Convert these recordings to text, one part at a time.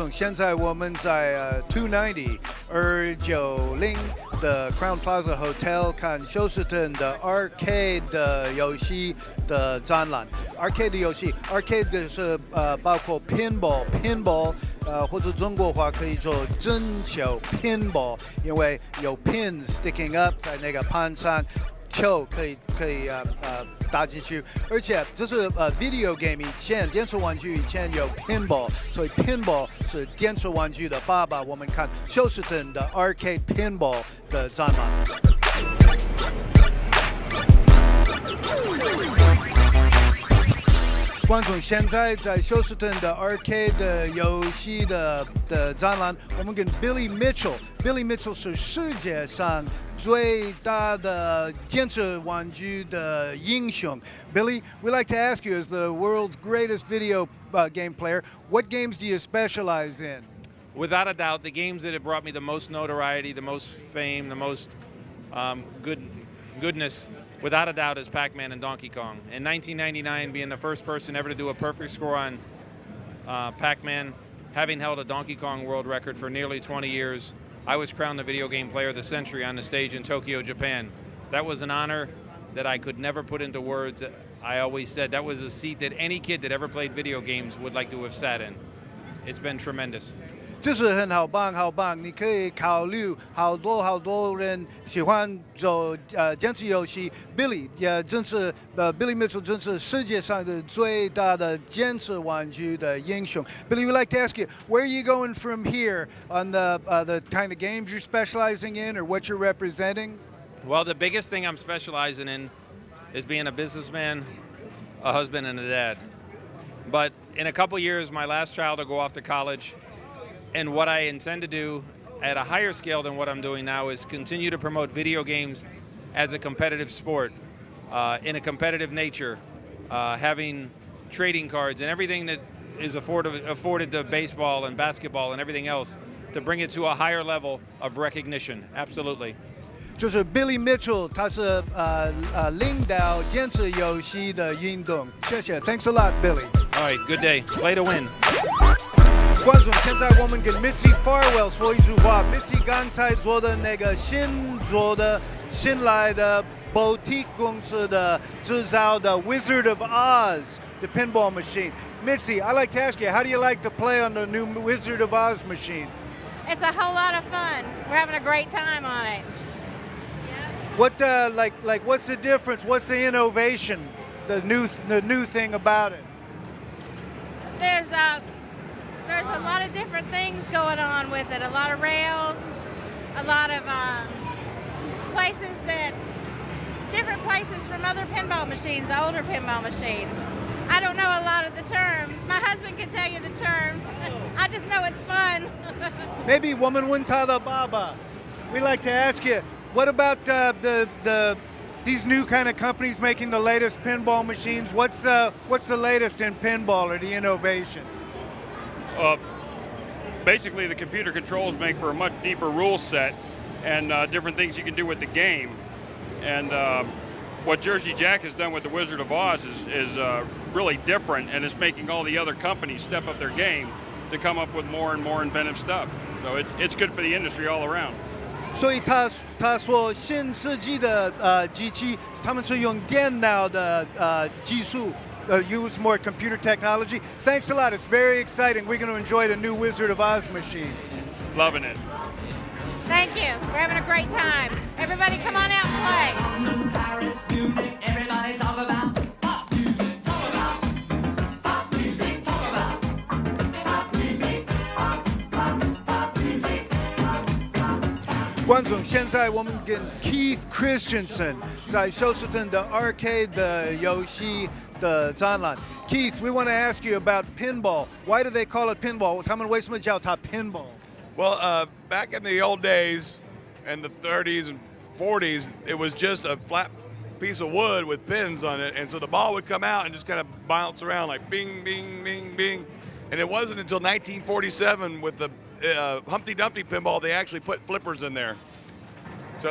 众，现在我们在290的 Crown Plaza Hotel 看休斯顿的 Arcade 的游戏的展览。Arcade 的游戏 ，Arcade 是包括 Pinball，或者中国话可以说真球 Pinball， 因为有 pin sticking up 在那个盘上。球可以打进去，而且这是video game 以前电子玩具以前有 pinball， 所以 pinball 是电子玩具的爸爸。我们看休斯顿的 arcade pinball 的展览。观众现在在休斯顿的 arcade 的游戏的展览，我们跟 Billy Mitchell 是世界上最大的电子玩具的英雄。Billy, we like to ask you, as the world's greatest video game player, what games do you specialize in? Without a doubt, the games that have brought me the most notoriety, the most fame, the most goodness, without a doubt, is Pac-Man and Donkey Kong. In 1999, being the first person ever to do a perfect score on Pac-Man, having held a Donkey Kong world record for nearly 20 years, I was crowned the video game player of the century on the stage in Tokyo, Japan. That was an honor that I could never put into words. I always said that was a seat that any kid that ever played video games would like to have sat in. It's been tremendous. 就是很好棒！你可以考虑好多人喜欢做电子游戏。Billy Billy Mitchell 真是世界上的最大的电子玩具的英雄。Billy, we'd like to ask you, where are you going from here on the kind of games you're specializing in or what you're representing? Well, the biggest thing I'm specializing in is being a businessman, a husband, and a dad. But in a couple years, my last child will go off to college. And what I intend to do at a higher scale than what I'm doing now is continue to promote video games as a competitive sport, in a competitive nature, having trading cards and everything that is afforded to baseball and basketball and everything else to bring it to a higher level of recognition. Absolutely. 就是 Billy Mitchell， 他是领导电子游戏的运动。谢谢 ，Thanks a lot, Billy. All right, good day. Play to win. 观众，现在我们跟 Mitzi Farwell 说一句话。Mitzi 刚才做的那个新来的 boutique 公司的制造的 Wizard of Oz 的 pinball machine. Mitzi, I'd like to ask you, how do you like to play on the new Wizard of Oz machine? It's a whole lot of fun. We're having a great time on it. What what's the difference? What's the innovation? The new thing about it? There's a lot of different things going on with it. A lot of rails, a lot of different places from other pinball machines, older pinball machines. I don't know a lot of the terms. My husband can tell you the terms. I just know it's fun. Maybe woman Wintada Baba. We like to ask you, what about these new kind of companies making the latest pinball machines? What's the latest in pinball or the innovations? Basically, the computer controls make for a much deeper rule set and different things you can do with the game. And what Jersey Jack has done with the Wizard of Oz is really different, and it's making all the other companies step up their game to come up with more and more inventive stuff. So it's good for the industry all around. 所以他说新世纪的机器，他们是用电脑的技术。Use more computer technology. Thanks a lot. It's very exciting. We're going to enjoy the new Wizard of Oz machine. Loving it. Thank you. We're having a great time. Everybody come on out and play. Paris, Munich, everybody talk about pop music. Talk about pop music. Talk about pop music. Pop music. 观众，现在我们跟 Keith Christensen 在休斯顿的 Arcade 的游戏的展览。Keith, we want to ask you about pinball. Why do they call it pinball? 他们为什么叫它 pinball? Well, back in the old days, in the 30s and 40s, it was just a flat piece of wood with pins on it, and so the ball would come out and just kind of bounce around like bing, bing, bing, bing. And it wasn't until 1947 with the Humpty Dumpty pinball they actually put flippers in there. So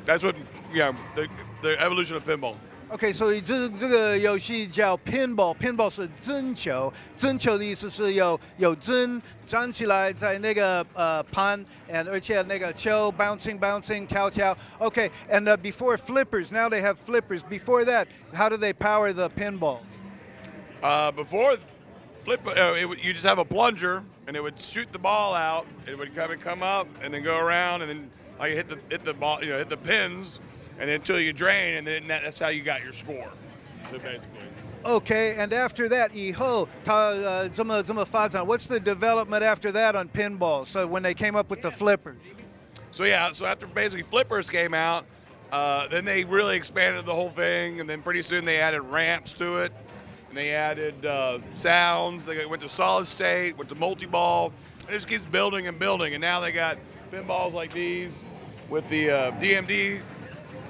that's what the evolution of pinball. OK，所以这个游戏叫 Pinball，Pinball 是针球，针球的意思是有针粘起来在那个盘，and 而且那个球 bouncing 跳。OK，and before flippers, now they have flippers. Before that, how do they power the pinball? Before you just have a plunger, and it would shoot the ball out. It would come up, and then go around, and then like hit the ball, hit the pins, and then until you drain, and then that's how you got your score. So basically. OK, and after that 以后它这么发展 What's the development after that on pinball? So when they came up with the flippers. So after basically flippers came out, then they really expanded the whole thing, and then pretty soon they added ramps to it, and they added sounds. They went to solid state, went to multi-ball, and it just keeps building and building. And now they got pinballs like these with the DMD,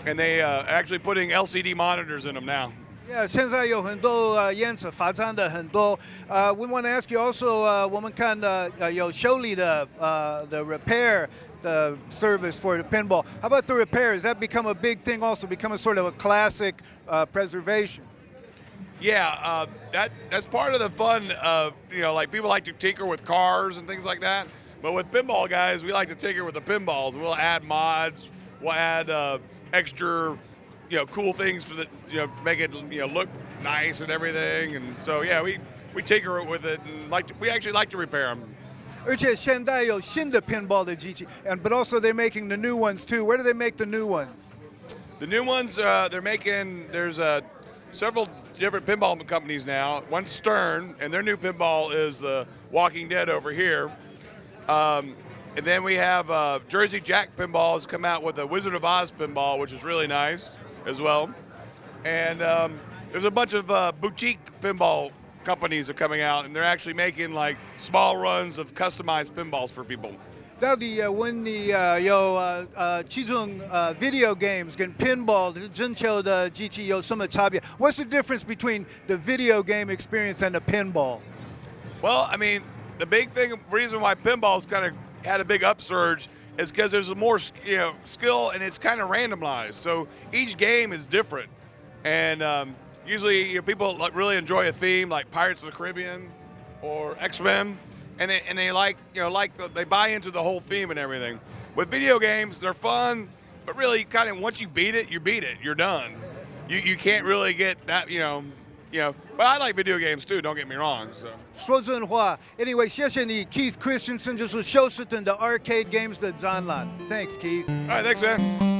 and they actually putting LCD monitors in them now. Yeah, 现在有很多颜色发展的很多。We want to ask you also，我们看有修理的the repair the service for the pinball. How about the repairs? That become a big thing also, become a sort of a classic preservation. Yeah, that's part of the fun of, like people like to tinker with cars and things like that. But with pinball guys, we like to tinker with the pinballs. We'll add mods, we'll add extra, cool things for the, make it, look nice and everything. And so, yeah, we tinker with it and we actually like to repair them. 而且现在有新的 pinball 的机器 but also they're making the new ones too. Where do they make the new ones? The new ones, there's several different pinball companies now. One's Stern, and their new pinball is the Walking Dead over here. And then we have Jersey Jack Pinball has come out with a Wizard of Oz pinball, which is really nice as well. And there's a bunch of boutique pinball companies are coming out, and they're actually making like small runs of customized pinballs for people. 到底问你有其中video games 跟 pinball 针球的机器有什么差别 What's the difference between the video game experience and the pinball? Well, I mean, the big reason why pinball's kind of had a big upsurge is because there's more, skill, and it's kind of randomized. So each game is different, and usually people really enjoy a theme like Pirates of the Caribbean or X-Men, and they like they buy into the whole theme and everything. With video games, they're fun, but really kind of once you beat it, you're done. You can't really get that, But I like video games too. Don't get me wrong. So. 说真话 Anyway, 谢谢你 Keith Christensen 就是休斯顿的 arcade games 的展览 Thanks, Keith. All right, thanks, man.